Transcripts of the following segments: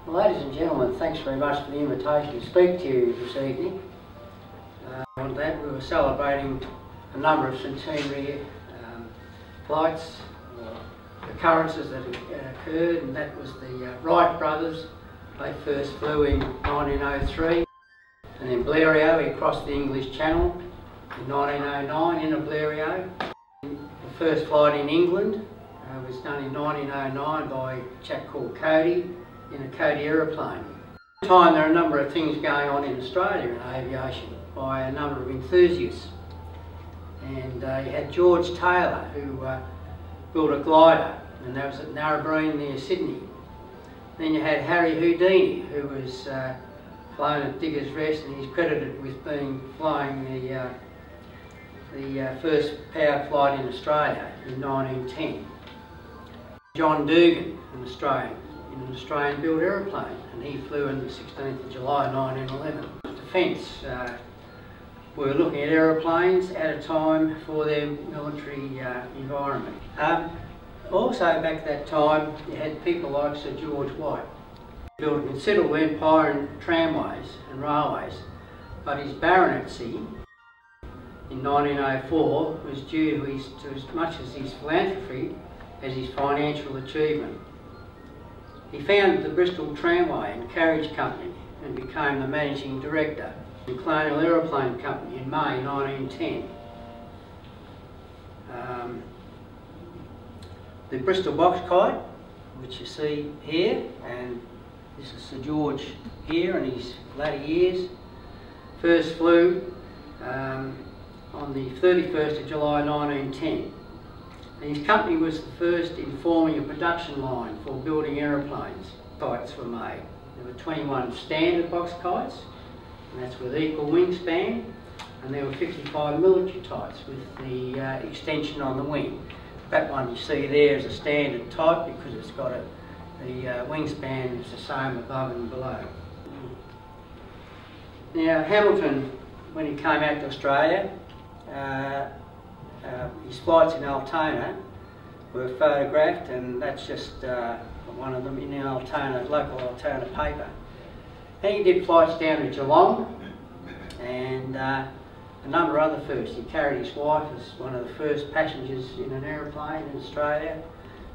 Well, ladies and gentlemen, thanks very much for the invitation to speak to you this evening. On that, we were celebrating a number of centenary flights or occurrences that occurred, and that was the Wright brothers. They first flew in 1903, and then Blériot, he crossed the English Channel in 1909 in a Blériot. The first flight in England was done in 1909 by a chap called Cody in a Cody aeroplane. At the time, there are a number of things going on in Australia in aviation by a number of enthusiasts. And you had George Taylor, who built a glider, and that was at Narrabeen near Sydney. Then you had Harry Houdini, who was flown at Diggers Rest, and he's credited with flying the first powered flight in Australia in 1910. John Dugan, an Australian, in an Australian-built aeroplane, and he flew on the 16th of July 1911. Defence were looking at aeroplanes at a time for their military environment. Also back at that time, you had people like Sir George White. He built a considerable empire in tramways and railways, but his baronetcy in 1904 was due to as much as his philanthropy as his financial achievement. He founded the Bristol Tramway and Carriage Company and became the managing director of the Colonial Aeroplane Company in May 1910. The Bristol Box Kite, which you see here, and this is Sir George here in his latter years, first flew on the 31st of July 1910. And his company was the first in forming a production line for building aeroplanes. Kites were made. There were 21 standard box kites, and that's with equal wingspan, and there were 55 military kites with the extension on the wing. That one you see there is a standard type because it's got the wingspan is the same above and below. Now Hamilton, when he came out to Australia, his flights in Altona were photographed, and that's just one of them in the Altona, local Altona paper. And he did flights down to Geelong and a number of other firsts. He carried his wife as one of the first passengers in an aeroplane in Australia,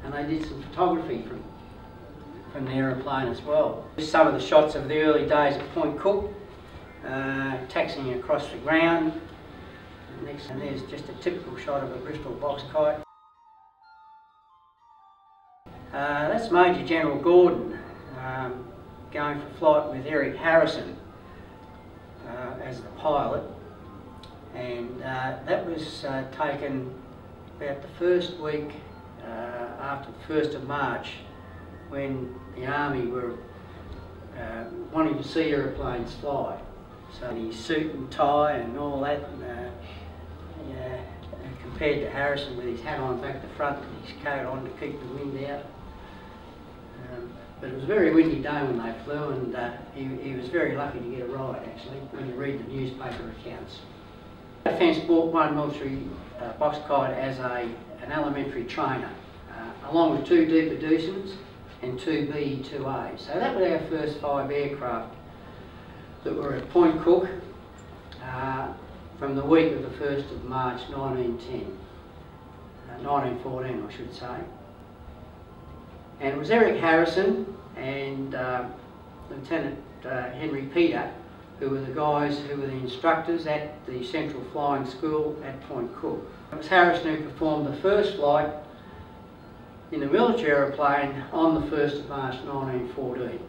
and they did some photography from the aeroplane as well. Some of the shots of the early days at Point Cook, taxiing across the ground. And there's just a typical shot of a Bristol Box Kite. That's Major General Gordon going for flight with Eric Harrison as the pilot, and that was taken about the first week after the 1st of March, when the Army were wanting to see aeroplanes fly. So his suit and tie and all that, compared to Harrison with his hat on back to front and his coat on to keep the wind out. But it was a very windy day when they flew, and he was very lucky to get a ride, actually, when you read the newspaper accounts. Defence bought one military box kite as an elementary trainer, along with 2 Deeper Deucens and 2 BE-2As. So that was our first 5 aircraft that were at Point Cook from the week of the 1st of March 1910, 1914 I should say. And it was Eric Harrison and Lieutenant Henry Peter, who were the guys who were the instructors at the Central Flying School at Point Cook. It was Harrison who performed the first flight in a military aeroplane on the 1st of March 1914.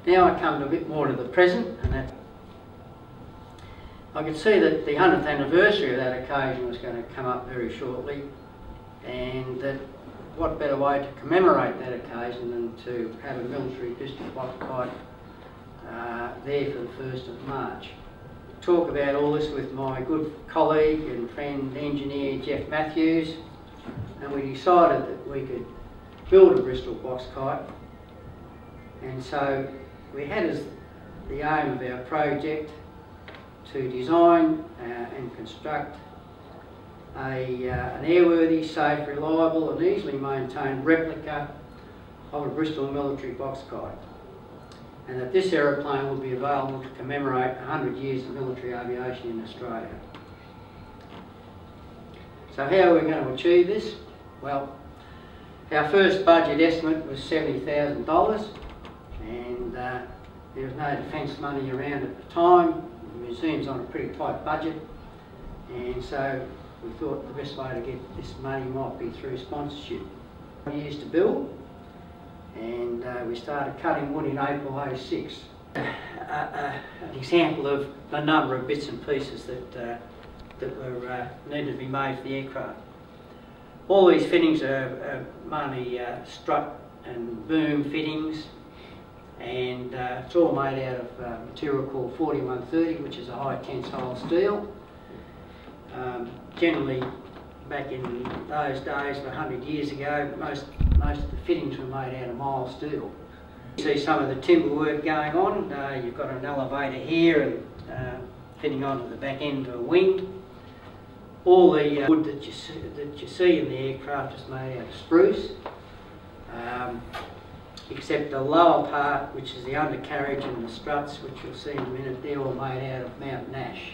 Now I come to a bit more to the present, and that I could see that the 100th anniversary of that occasion was going to come up very shortly, and that what better way to commemorate that occasion than to have a military Bristol Box Kite there for the 1st of March. Talk about all this with my good colleague and friend engineer Jeff Matthews, and we decided that we could build a Bristol Box Kite, and so we had as the aim of our project to design and construct an airworthy, safe, reliable and easily maintained replica of a Bristol military box kite, and that this aeroplane will be available to commemorate 100 years of military aviation in Australia. So how are we going to achieve this? Well, our first budget estimate was $70,000, and there was no defence money around at the time. The museum's on a pretty tight budget, and so we thought the best way to get this money might be through sponsorship. Years to build, and we started cutting wood in April '06. An example of the number of bits and pieces that were needed to be made for the aircraft. All these fittings are mainly strut and boom fittings, and it's all made out of material called 4130, which is a high tensile steel. Generally, back in those days, 100 years ago, most of the fittings were made out of mild steel. You see some of the timber work going on. You've got an elevator here and fitting onto the back end of a wing. All the wood that you see in the aircraft is made out of spruce, except the lower part, which is the undercarriage and the struts, which you'll see in a minute, they're all made out of mountain ash.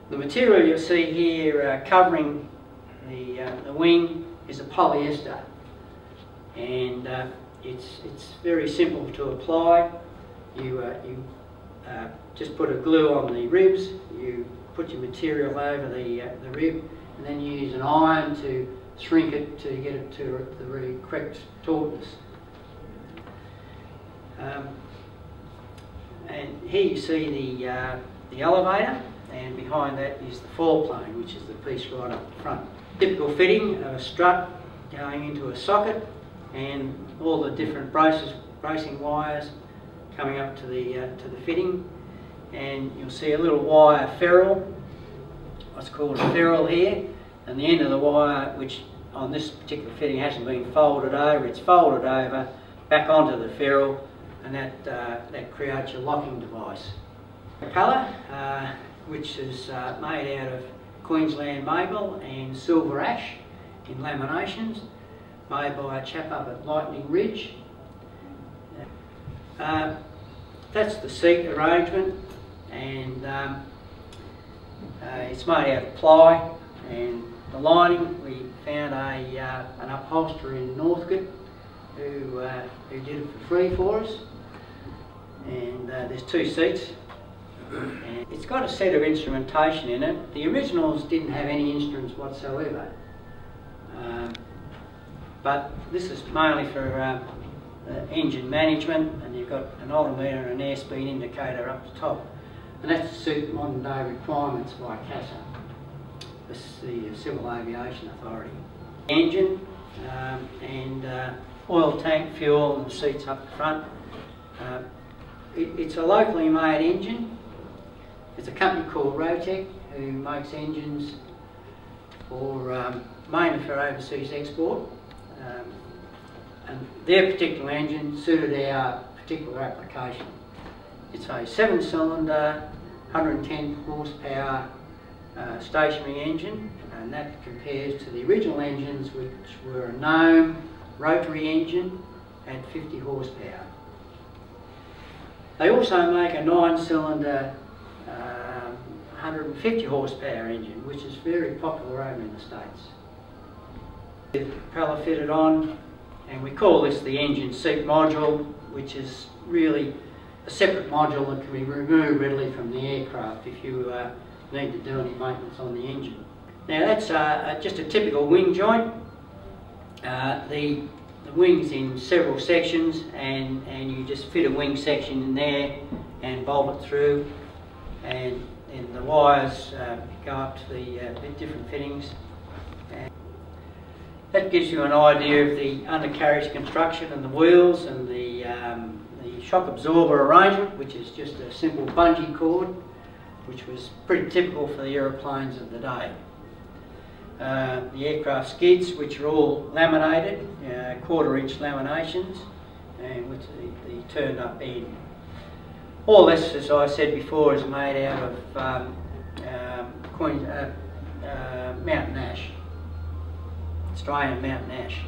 The material you'll see here covering the wing is a polyester, and it's very simple to apply. You just put a glue on the ribs, you put your material over the rib, and then you use an iron to shrink it to get it to the correct tautness. And here you see the elevator, and behind that is the foreplane, which is the piece right up the front. Typical fitting of a strut going into a socket, and all the different bracing wires coming up to the fitting. And you'll see a little wire ferrule, what's called a ferrule here, and the end of the wire, which on this particular fitting hasn't been folded over, it's folded over back onto the ferrule, and that creates your locking device. The colour, which is made out of Queensland maple and silver ash in laminations, made by a chap up at Lightning Ridge. That's the seat arrangement, and it's made out of ply, and the lining we found an upholsterer in Northcote who did it for free for us, and there's two seats. And it's got a set of instrumentation in it. The originals didn't have any instruments whatsoever, but this is mainly for engine management, and you've got an altimeter and an airspeed indicator up the top, and that's to suit modern day requirements by CASA, the Civil Aviation Authority. Engine and oil tank, fuel, and the seats up the front. It's a locally made engine. It's a company called Rotec who makes engines for mainly for overseas export, and their particular engine suited our particular application. It's a 7-cylinder, 110 horsepower stationary engine, and that compares to the original engines, which were a Gnome rotary engine at 50 horsepower. They also make a 9-cylinder 150 horsepower engine, which is very popular over in the States. The propeller fitted on, and we call this the engine seat module, which is really a separate module that can be removed readily from the aircraft if you need to do any maintenance on the engine. Now that's just a typical wing joint. The wing's in several sections, and you just fit a wing section in there and bolt it through, and the wires go up to the different fittings. And that gives you an idea of the undercarriage construction and the wheels and the shock absorber arrangement, which is just a simple bungee cord, which was pretty typical for the aeroplanes of the day. The aircraft skids, which are all laminated, 1/4-inch laminations, and with the turned up end. All this, as I said before, is made out of mountain ash, Australian mountain ash.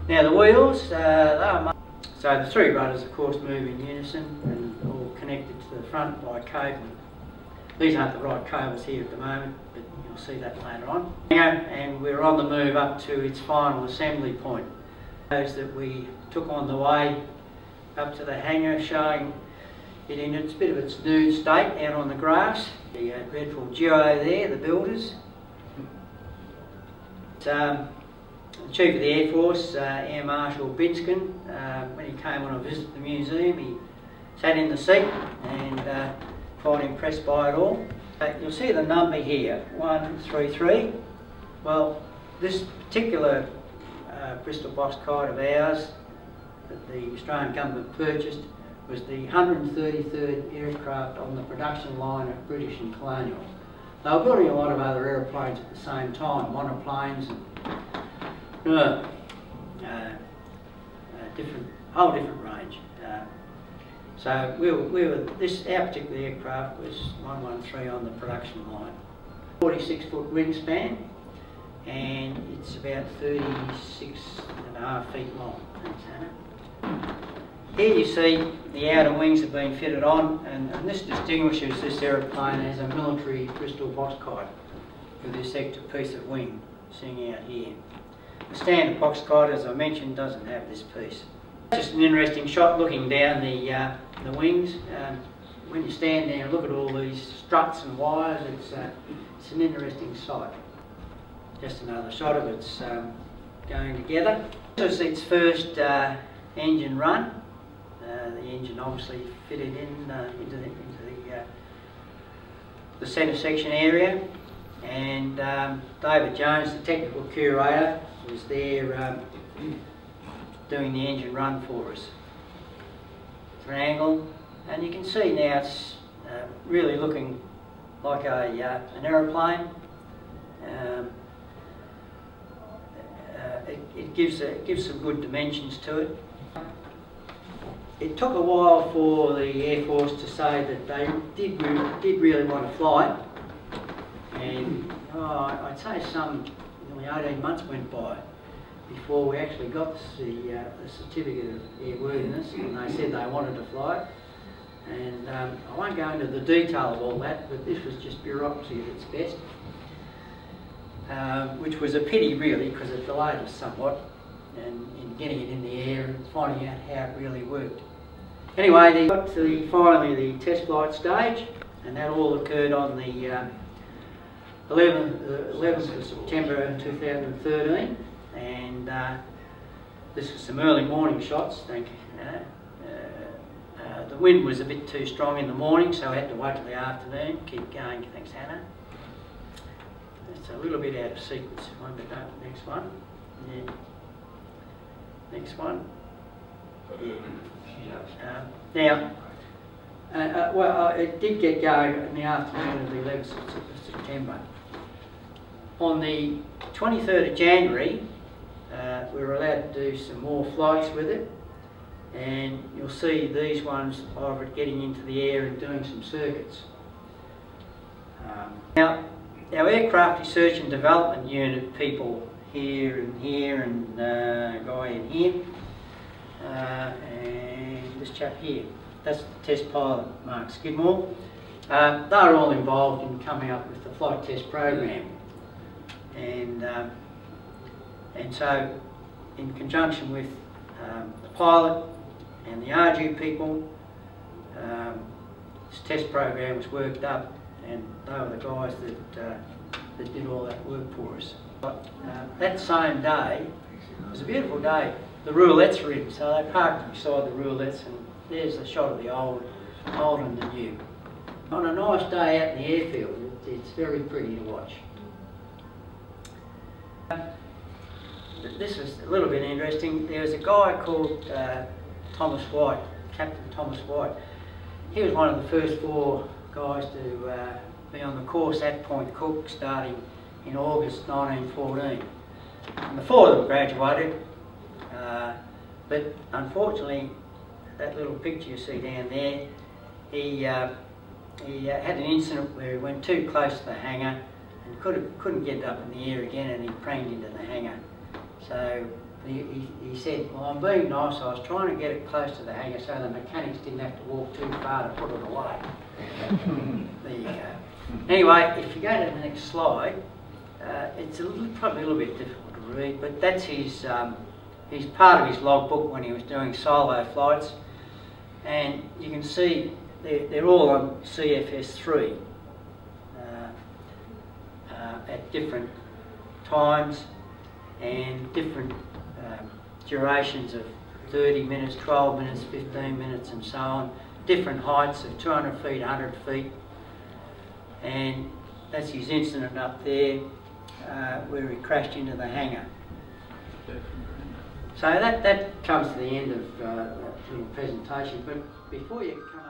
Now the wheels, so the three rudders of course move in unison and all connected to the front by cable. These aren't the right cables here at the moment, but you'll see that later on. And we're on the move up to its final assembly point. Those that we took on the way up to the hangar, showing it in its bit of its nude state out on the grass. The dreadful duo there, the builders. The Chief of the Air Force, Air Marshal Binskin, when he came on a visit to the museum, he sat in the seat and quite impressed by it all. You'll see the number here, 133. Well, this particular Bristol Box Kite of ours that the Australian government purchased was the 133rd aircraft on the production line at British and Colonial. They were building a lot of other aeroplanes at the same time, monoplanes and whole different range. So our particular aircraft was 113 on the production line. 46-foot wingspan, and it's about 36.5 feet long. Thanks, Hannah. Here you see the outer wings have been fitted on, and this distinguishes this aeroplane as a military Bristol Box Kite with this extra piece of wing sitting out here. The standard Box Kite, as I mentioned, doesn't have this piece. Just an interesting shot looking down the wings. When you stand there and look at all these struts and wires, it's an interesting sight. Just another shot of it's going together. This is its first engine run. The engine obviously fitted in into the centre section area, and David Jones, the technical curator, was there doing the engine run for us. Triangle, and you can see now it's really looking like an aeroplane. It gives some good dimensions to it. It took a while for the Air Force to say that they did really want to fly it, and I'd say nearly 18 months went by before we actually got the certificate of airworthiness, and they said they wanted to fly it. And I won't go into the detail of all that, but this was just bureaucracy at its best, which was a pity really, because it delayed us somewhat in getting it in the air and finding out how it really worked. Anyway, they got to finally the test flight stage, and that all occurred on the 11th of September 2013, and this was some early morning shots. The wind was a bit too strong in the morning, so I had to wait till the afternoon. Keep going, thanks Hannah. It's a little bit out of sequence. Next one. Yeah. Next one. Yeah. Now, well, it did get going in the afternoon of the 11th of September. On the 23rd of January, we were allowed to do some more flights with it, and you'll see these ones of it getting into the air and doing some circuits. Now, our aircraft research and development unit people here and here, and a guy in here, and this chap here, that's the test pilot, Mark Skidmore. They're all involved in coming up with the flight test program, and so in conjunction with the pilot and the RG people, this test program was worked up, and they were the guys that did all that work for us. That same day, it was a beautiful day. The roulettes were in, so they parked beside the roulettes, and there's a shot of the old and the new. On a nice day out in the airfield, it's very pretty to watch. This is a little bit interesting. There was a guy called Thomas White, Captain Thomas White. He was one of the first 4 guys to be on the course at Point Cook, starting in August 1914. And the 4 of them graduated, but unfortunately, that little picture you see down there, he had an incident where he went too close to the hangar and couldn't get it up in the air again, and he pranged into the hangar. So He said, well, I'm being nice, I was trying to get it close to the hangar so the mechanics didn't have to walk too far to put it away. There you go. Anyway, if you go to the next slide, it's probably a little bit difficult to read, but that's his part of his logbook when he was doing solo flights. And you can see they're all on CFS3 at different times and different durations of 30 minutes, 12 minutes, 15 minutes and so on. Different heights of 200 feet, 100 feet. And that's his incident up there where he crashed into the hangar. So that comes to the end of the little presentation. But before you come